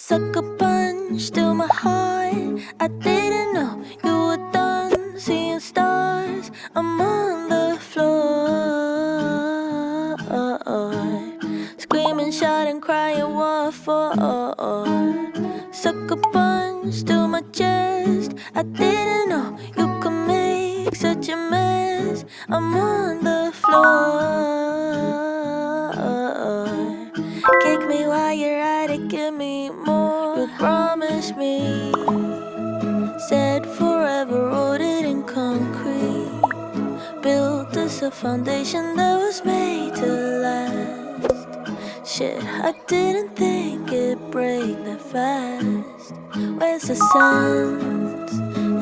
Sucker punch to my heart. I didn't know you were done seeing stars. I'm on the floor, screaming, shouting, crying, what for? Sucker punch to my chest. I didn't know you could make such a mess. I'm on the floor. Kick me while you're at it, give me more. You promised me, said forever, wrote it in concrete. Built us a foundation that was made to last. Shit, I didn't think it'd break that fast. Where's the sense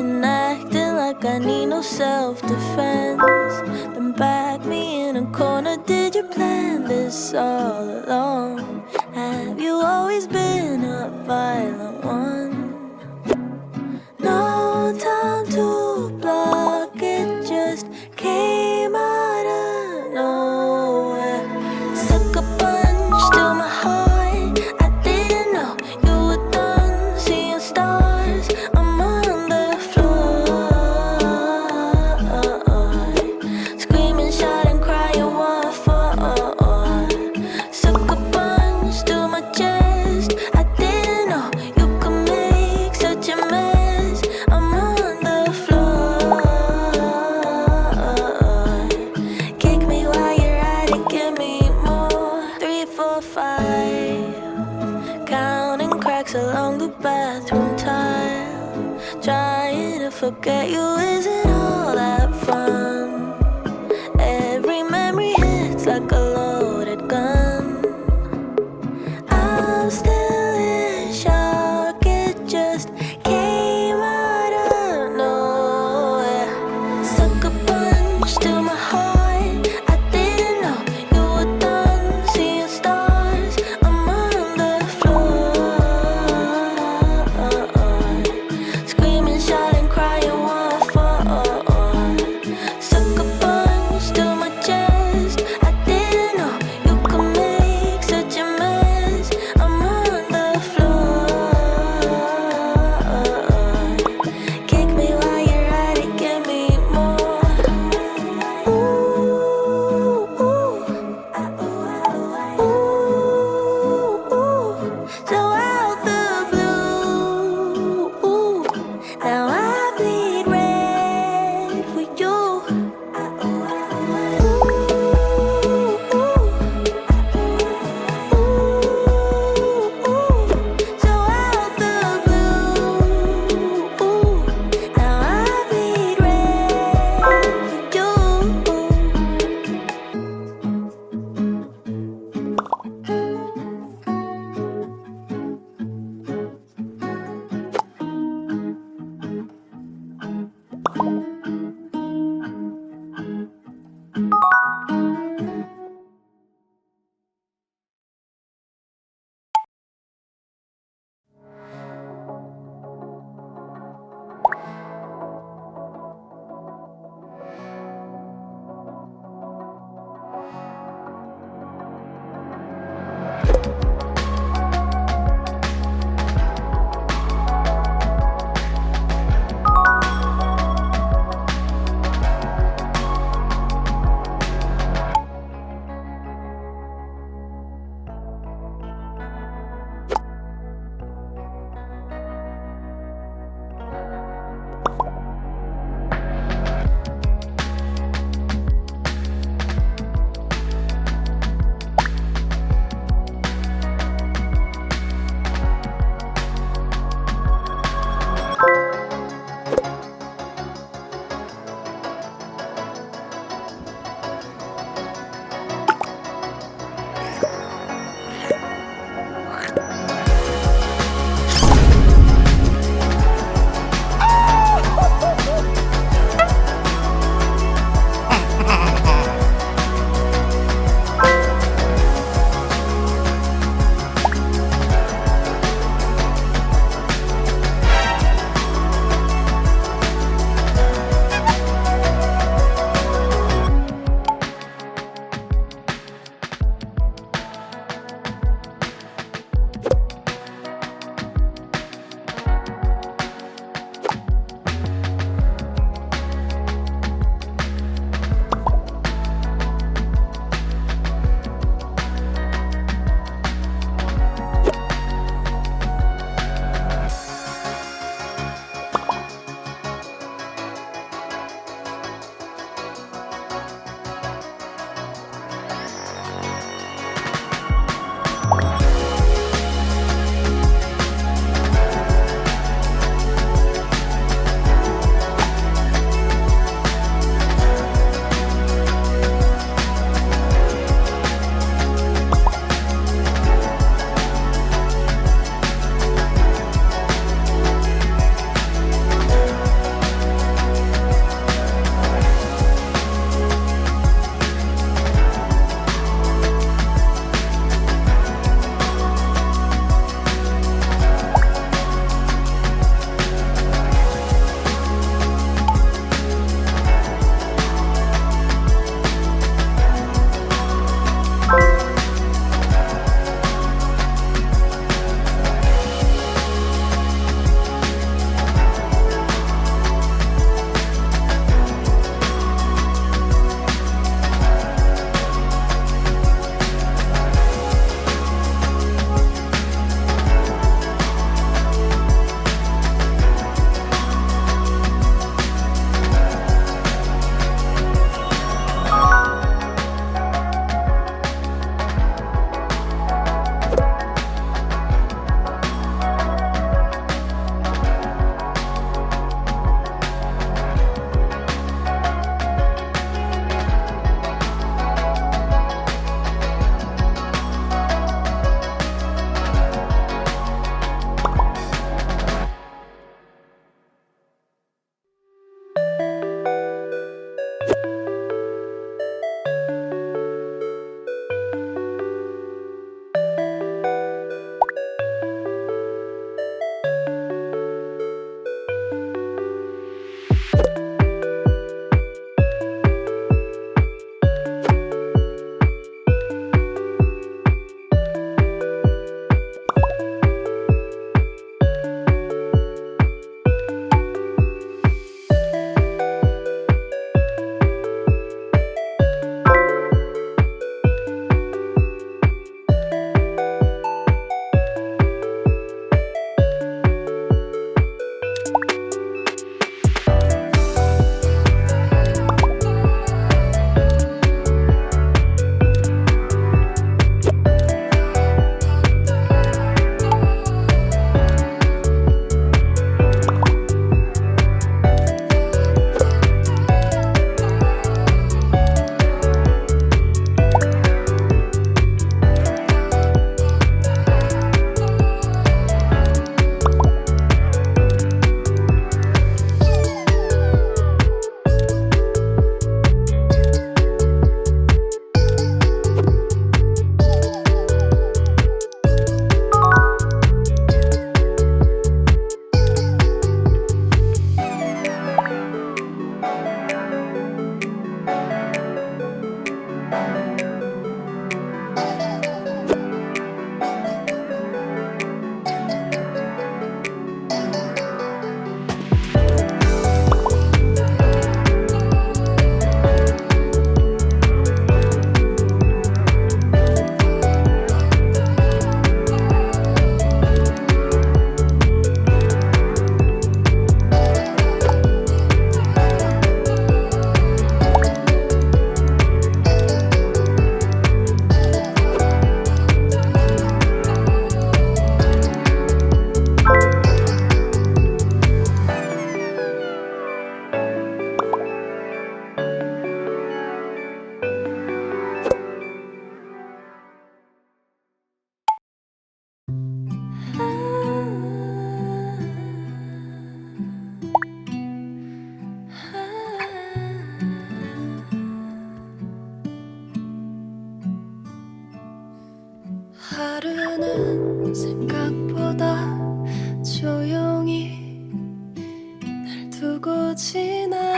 in acting like I need no self-defense? Then back me in a corner, did you plan this all along? Have you always been a violent one? No time to block, it just came out of nowhere. Sucker punch to my heart. I didn't know you were done seeing stars. I'm on the floor, screaming, shouting, crying, what for? Sucker punch to my chest. I didn't know you could make such a mess. I'm on the floor. Kick me while you're at it, give me more. 3, 4, 5. Counting cracks along the bathroom tile. Trying to forget you isn't all that fun. Every memory hits like a loaded gun. I'm still in shock, it just came out of nowhere. Sucker punch to my heart. I didn't know you were done seeing stars. I'm on the floor, screaming, shouting, crying, what for?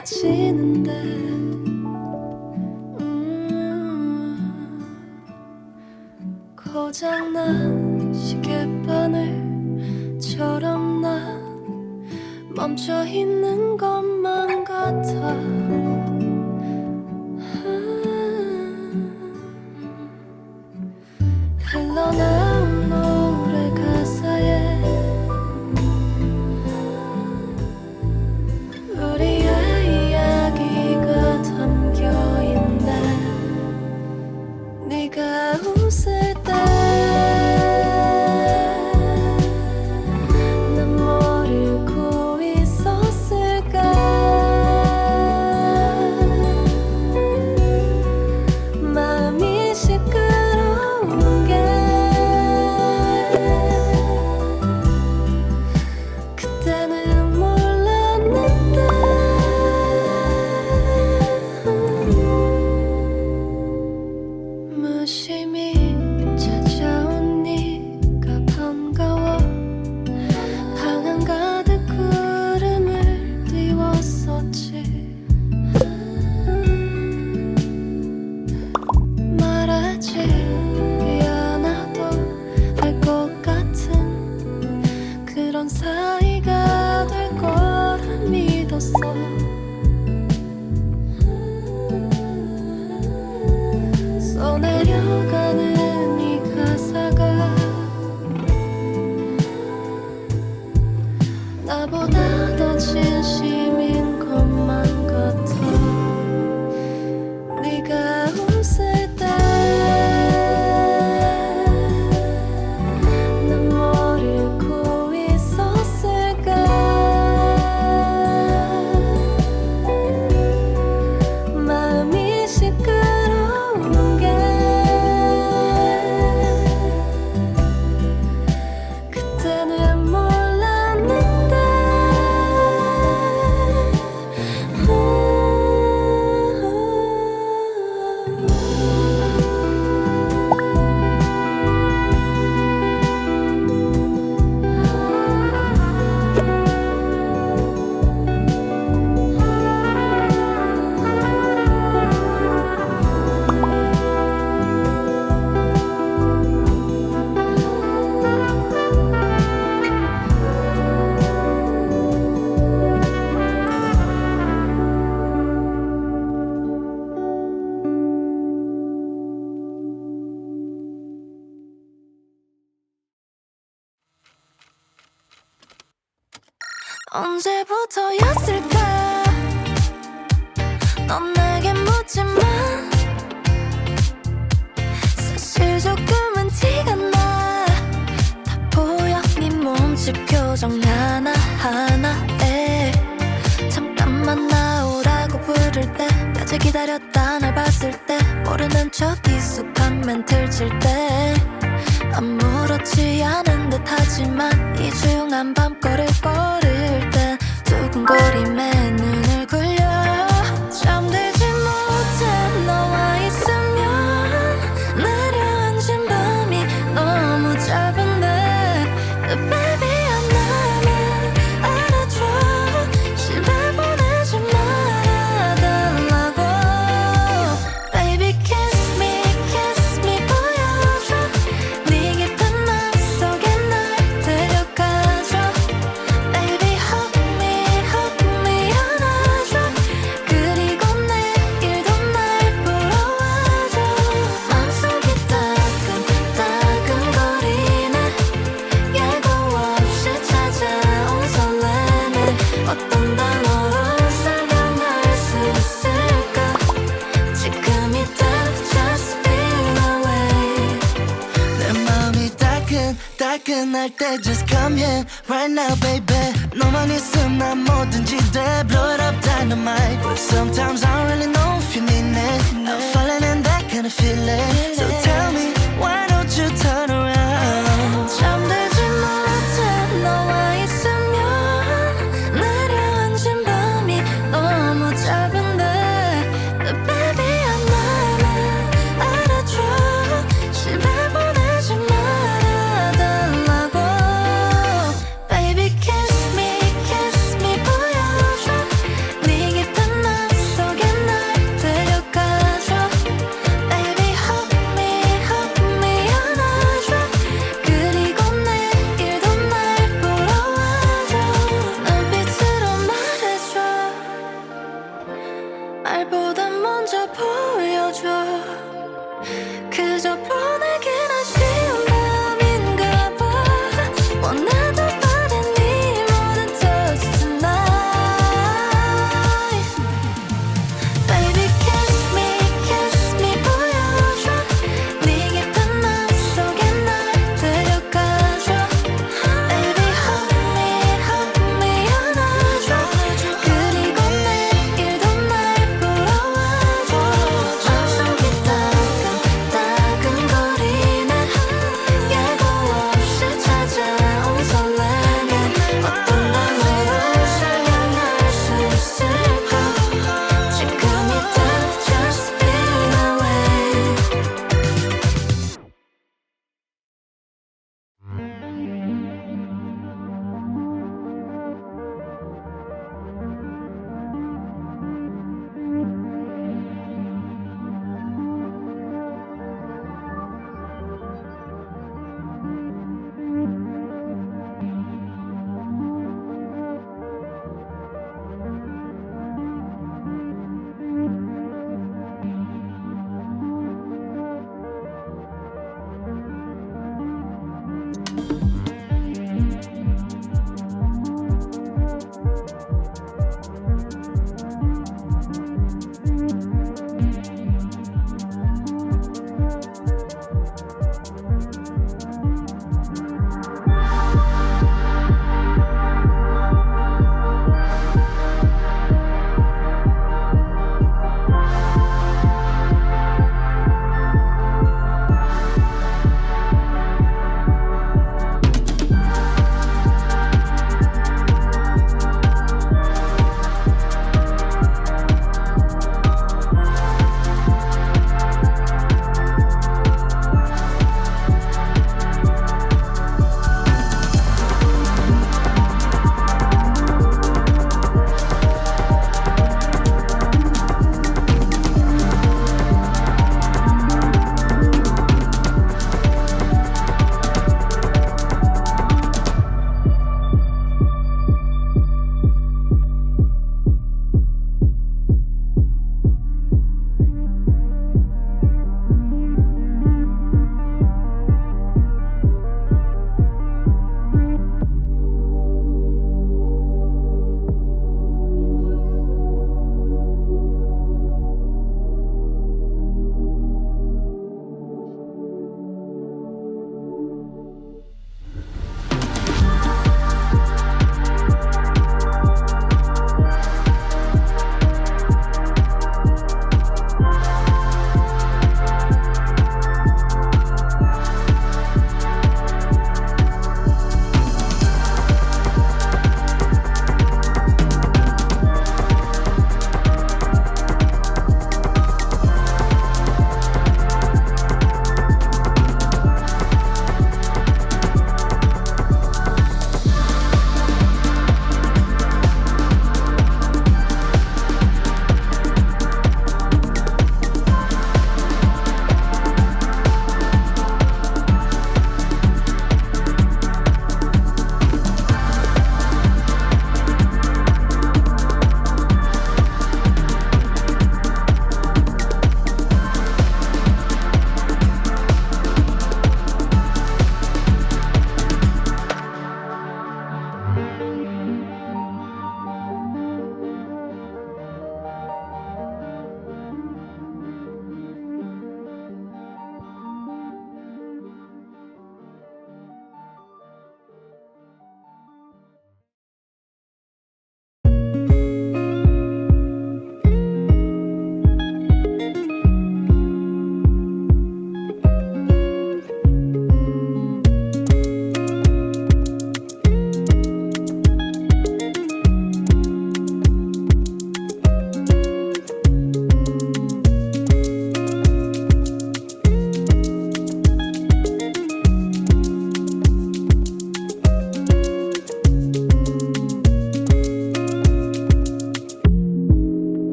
사라지는데 고장난 시계바늘처럼 난 멈춰있는 것만 같아. 흘러나온 노래 가사에 우리의 이야기가 담겨있네. 네가 웃을 때 난 뭘 읽고 있었을까. 마음이 시끄러운 게 그때는 몰랐는데 무심히 찾아온 네가 반가워. 방 안 가득 구름을 띄웠었지. 말하지 않아도 알 것 같은 그런 사이가 될 거라 믿었어. 써내려가는 이 가사가 나보다 더 진심인 것만 같아. 네가 웃을 때 난 뭘 읽고 있었을까. 마음이 시끄러운 게 그때는 몰랐는데 언제부터였을까. 넌 내게 묻지만 사실 조금은 티가 나. 다 보여 네 몸짓 표정 하나하나에. 잠깐만 나오라고 부를 때까지 기다렸다 날 봤을 때 모르는 척 익숙한 멘트를 칠 때 아무렇지 않은 듯 하지만 이 조용한 밤거리를 걸을 때 두근거림에 눈을 굴려 잠들지 못해. 너와 있으면 내려앉은 밤이 너무 짧은데 Baby 하나만 알아줘. 시간 보내지 말아달라고. Baby kiss me 보여줘. 네 깊은 맘속에 날 데려가줘. Baby hug me 안아줘. 그리고 내일도 날 보러 와줘. 맘속이 따끔따끔거리네. 예고 없이 찾아온 설렘을 어떤 단어로 설명할 수 있을까. 지금 이대로 just feel away. 내 마음이 따끈따끈할 때 just come here right now baby. 너만 있으면 난 뭐든지 돼. Blow it up dynamite. But sometimes I don't really know if you need it. I'm falling in that kind of feeling. So tell me why don't you turn around. 잠들지 못해. 너와 있으면 내려앉은 밤이 너무 짧은데 Baby 하나만 알아줘. 시간 보내지 말아달라고. Baby kiss me 보여줘. 네 깊은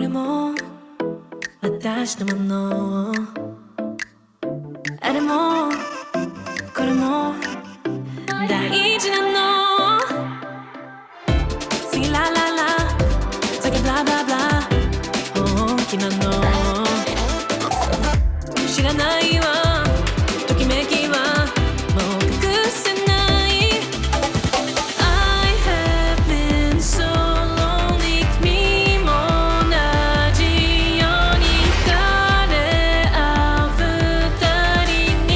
れも私のものあれもこれも大事なの See la la la 酒ブラブラブラ本気なの知らないわときめきはもう隠せない I have been so lonely 君も同じように惹かれ合う二人に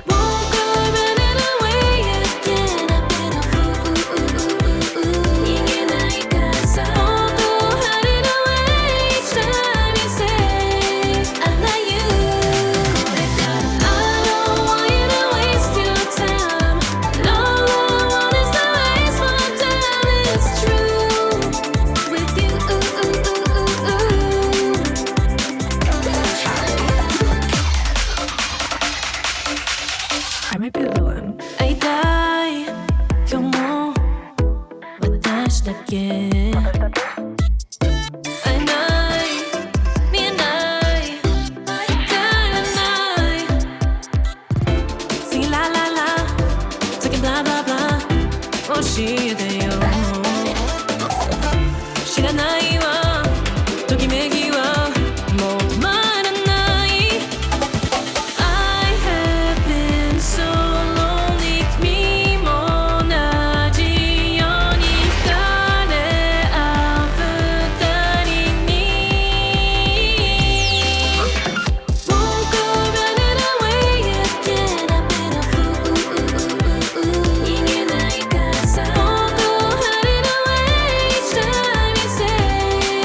Won't go running away again I've been a fool 逃げないからさ Won't go hiding away each time you say I love you これから I don't want you to waste your time No, all I want is to waste my time It's true with you I might be the villain. 会いたい今日も私だけ会えない見えない帰らない See la la la 酒ブラブラブラ教えてよ知らないわときめきはもう止まらない I have been so lonely 君も同じように惹かれ合う二人に Won't go running away again I've been a fool 逃げないからさ Won't go hiding away each time you say